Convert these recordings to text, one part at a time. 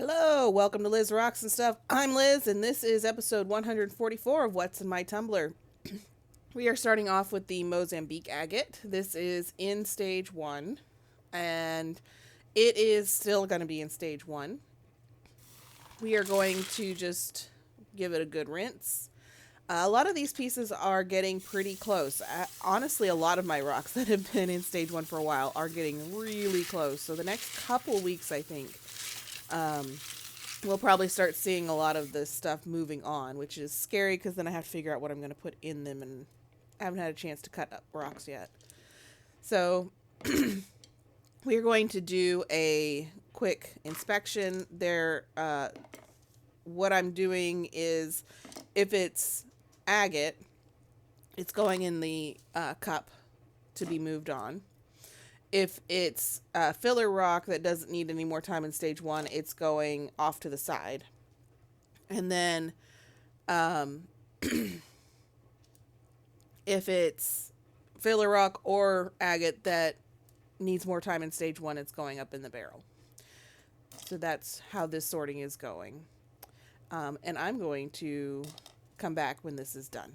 Hello, welcome to Liz Rocks and Stuff. I'm Liz, and this is episode 144 of What's in My Tumbler. We are starting off with the Mozambique agate. This is in stage 1, and it is still going to be in stage 1. We are going to just give it a good rinse. A lot of these pieces are getting pretty close. Honestly, a lot of my rocks that have been in stage 1 for a while are getting really close. So the next couple weeks, I think, we'll probably start seeing a lot of this stuff moving on, which is scary because then I have to figure out what I'm going to put in them, and I haven't had a chance to cut up rocks yet. So we're going to do a quick inspection. What I'm doing is, if it's agate, it's going in the cup to be moved on. If it's filler rock that doesn't need any more time in stage 1, it's going off to the side. And then if it's filler rock or agate that needs more time in stage 1, it's going up in the barrel. So that's how this sorting is going. And I'm going to come back when this is done.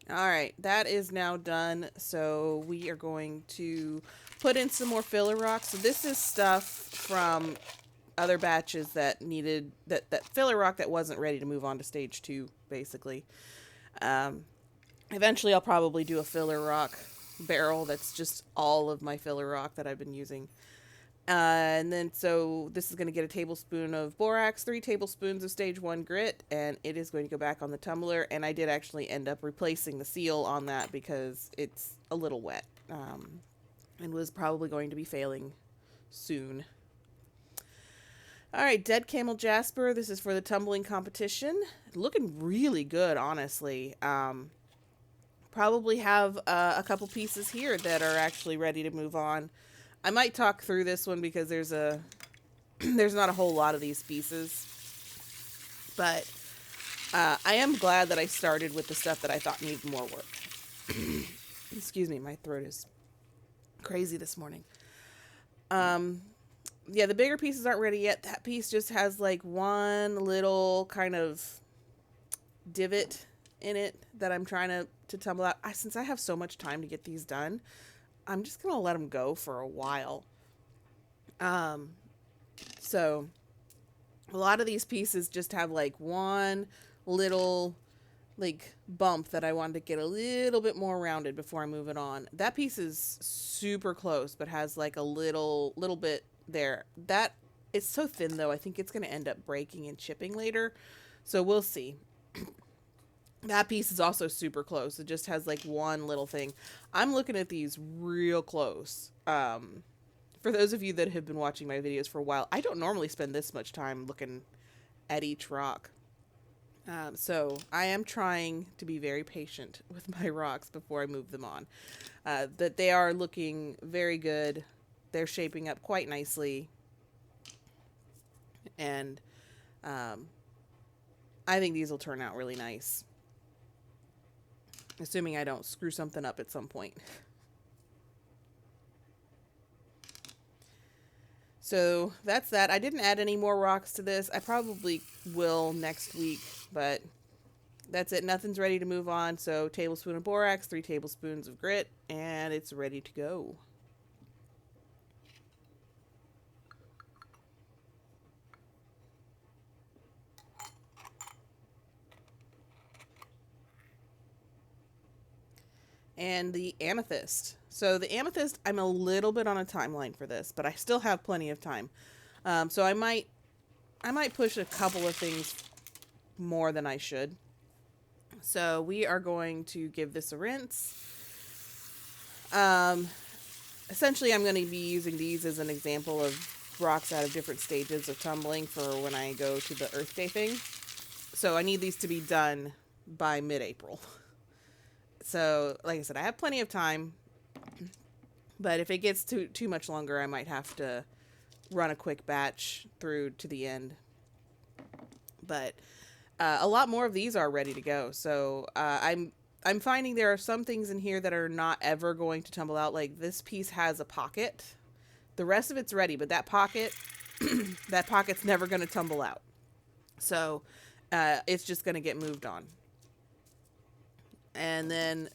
All right, that is now done. So we are going to put in some more filler rock. So this is stuff from other batches that needed that filler rock that wasn't ready to move on to stage 2, basically. Eventually I'll probably do a filler rock barrel that's just all of my filler rock that I've been using. And then, so this is going to get a tablespoon of borax, 3 tablespoons of stage 1 grit, and it is going to go back on the tumbler. And I did actually end up replacing the seal on that because it's a little wet, and was probably going to be failing soon. All right, Dead Camel Jasper. This is for the tumbling competition. Looking really good, honestly. Probably have a couple pieces here that are actually ready to move on. I might talk through this one because there's not a whole lot of these pieces. But I am glad that I started with the stuff that I thought needed more work. Excuse me, my throat is crazy this morning. Yeah, the bigger pieces aren't ready yet. That piece just has like one little kind of divot in it that I'm trying to tumble out. Since I have so much time to get these done, I'm just going to let them go for a while. So a lot of these pieces just have like one little like bump that I wanted to get a little bit more rounded before I move it on. That piece is super close, but has like a little bit there. That it's so thin though, I think it's going to end up breaking and chipping later. So we'll see. That piece is also super close. It just has like one little thing. I'm looking at these real close. For those of you that have been watching my videos for a while, I don't normally spend this much time looking at each rock. So I am trying to be very patient with my rocks before I move them on. That they are looking very good. they're shaping up quite nicely. And I think these will turn out really nice. Assuming I don't screw something up at some point. So that's that. I didn't add any more rocks to this. I probably will next week, but that's it. Nothing's ready to move on. So tablespoon of borax, 3 tablespoons of grit, and it's ready to go. And the amethyst. So the amethyst, I'm a little bit on a timeline for this, but I still have plenty of time. So I might push a couple of things more than I should. So we are going to give this a rinse. Essentially, I'm going to be using these as an example of rocks out of different stages of tumbling for when I go to the Earth Day thing. So I need these to be done by mid-April. So, like I said, I have plenty of time, but if it gets too much longer, I might have to run a quick batch through to the end. But a lot more of these are ready to go. So I'm finding there are some things in here that are not ever going to tumble out. Like this piece has a pocket. The rest of it's ready, but that pocket, that pocket's never going to tumble out. So it's just going to get moved on. And then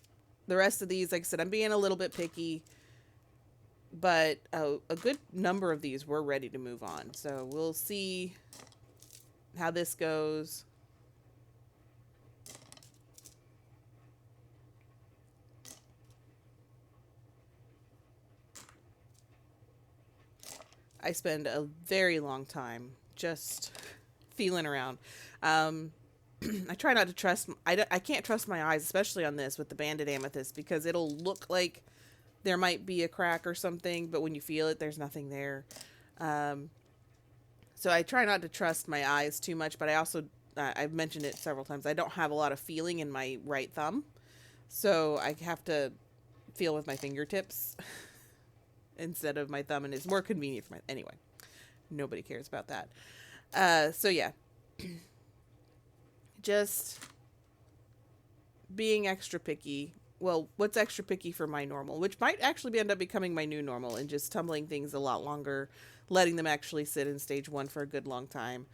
the rest of these, like I said, I'm being a little bit picky, but a good number of these were ready to move on. So we'll see how this goes. I spend a very long time just feeling around. I try not to trust, I can't trust my eyes, especially on this with the banded amethyst, because it'll look like there might be a crack or something, but when you feel it, there's nothing there. So I try not to trust my eyes too much, but I also, I've mentioned it several times, I don't have a lot of feeling in my right thumb, so I have to feel with my fingertips instead of my thumb, and it's more convenient for my, anyway, nobody cares about that. So yeah. Just being extra picky. Well, what's extra picky for my normal, which might actually end up becoming my new normal, and just tumbling things a lot longer, letting them actually sit in stage 1 for a good long time.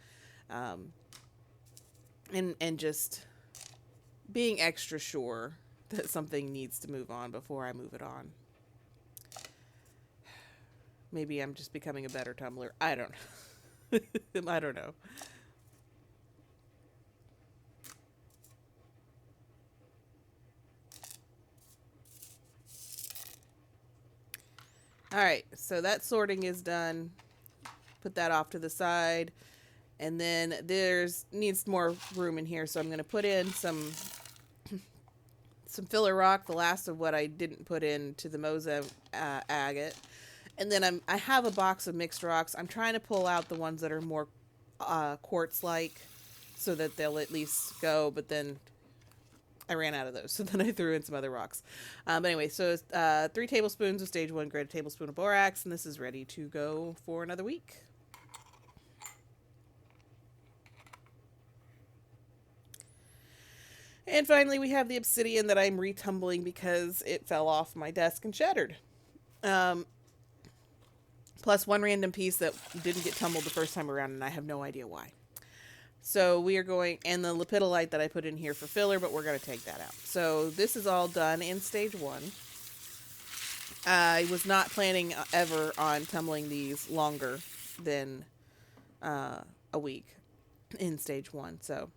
And just being extra sure that something needs to move on before I move it on. Maybe I'm just becoming a better tumbler. I don't know. I don't know. Alright, so that sorting is done. Put that off to the side. And then needs more room in here, so I'm going to put in some filler rock, the last of what I didn't put into the MozAg agate. And then I have a box of mixed rocks. I'm trying to pull out the ones that are more quartz-like, so that they'll at least go, but then I ran out of those, so then I threw in some other rocks. But anyway, so 3 tablespoons of stage 1 grit, a tablespoon of borax, and this is ready to go for another week. And finally, we have the obsidian that I'm retumbling because it fell off my desk and shattered. Plus one random piece that didn't get tumbled the first time around, and I have no idea why. So we are going, and the lepidolite that I put in here for filler, but we're going to take that out. So this is all done in stage 1. I was not planning ever on tumbling these longer than a week in stage 1. So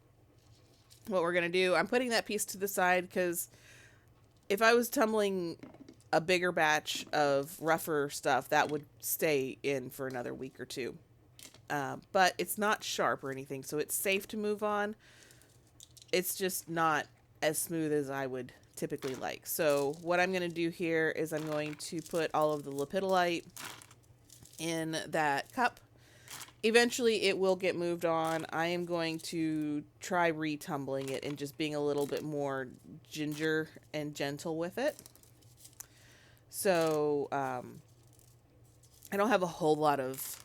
what we're going to do, I'm putting that piece to the side because if I was tumbling a bigger batch of rougher stuff, that would stay in for another week or two. But it's not sharp or anything, so it's safe to move on. It's just not as smooth as I would typically like. So what I'm going to do here is I'm going to put all of the lepidolite in that cup. Eventually it will get moved on. I am going to try retumbling it and just being a little bit more ginger and gentle with it. So, I don't have a whole lot of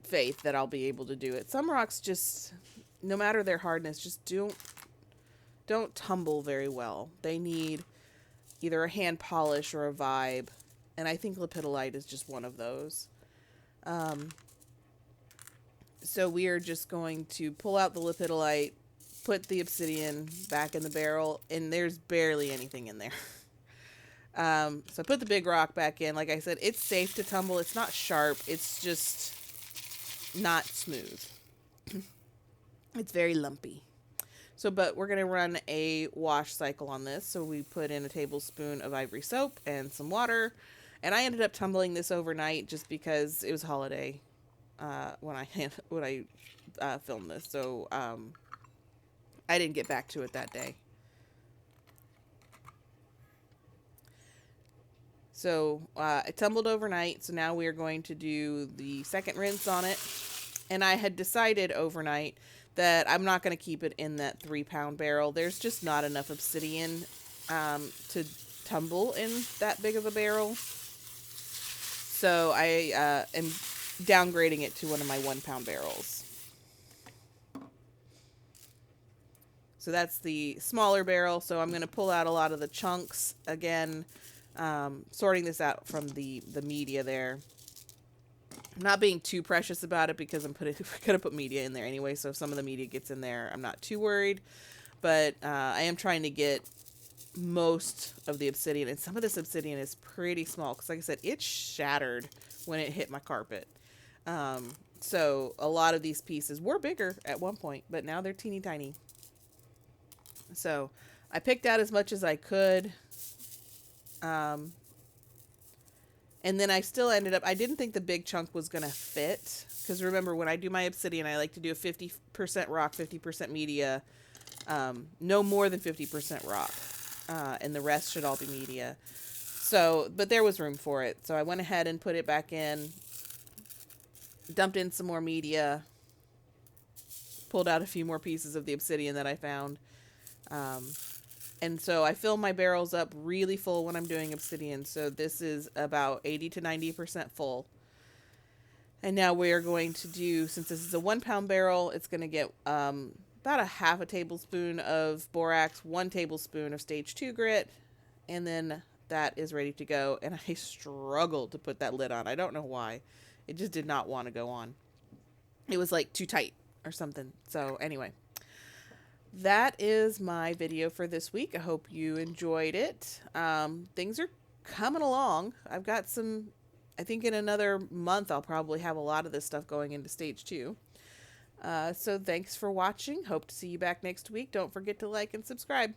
faith that I'll be able to do it. Some rocks just, no matter their hardness, just don't tumble very well. They need either a hand polish or a vibe, and I think lepidolite is just one of those. So we are just going to pull out the lepidolite, put the obsidian back in the barrel, and there's barely anything in there. So I put the big rock back in. Like I said, it's safe to tumble. It's not sharp. It's just not smooth. It's very lumpy. So, but we're going to run a wash cycle on this. So we put in a tablespoon of ivory soap and some water. And I ended up tumbling this overnight just because it was holiday when I filmed this. So I didn't get back to it that day. So I tumbled overnight. So now we are going to do the second rinse on it. And I had decided overnight that I'm not going to keep it in that 3-pound barrel. There's just not enough obsidian to tumble in that big of a barrel. So I am downgrading it to one of my 1-pound barrels. So that's the smaller barrel. So I'm going to pull out a lot of the chunks again, sorting this out from the media there. I'm not being too precious about it because I'm going to put media in there anyway. So if some of the media gets in there, I'm not too worried. But I am trying to get most of the obsidian. And some of this obsidian is pretty small because, like I said, it shattered when it hit my carpet. So a lot of these pieces were bigger at one point, but now they're teeny tiny. So I picked out as much as I could. And then I still ended up, I didn't think the big chunk was going to fit. Because remember, when I do my obsidian, I like to do a 50% rock, 50% media. No more than 50% rock. And the rest should all be media. So, but there was room for it. So I went ahead and put it back in. Dumped in some more media. Pulled out a few more pieces of the obsidian that I found. And so I fill my barrels up really full when I'm doing obsidian. So this is about 80 to 90% full. And now we're going to do, since this is a 1-pound barrel, it's going to get about a half a tablespoon of borax, 1 tablespoon of stage 2 grit, and then that is ready to go. And I struggled to put that lid on. I don't know why. It just did not want to go on. It was like too tight or something. So anyway. That is my video for this week. I hope you enjoyed it. Things are coming along. I've got some, I think in another month, I'll probably have a lot of this stuff going into stage 2. So thanks for watching. Hope to see you back next week. Don't forget to like and subscribe.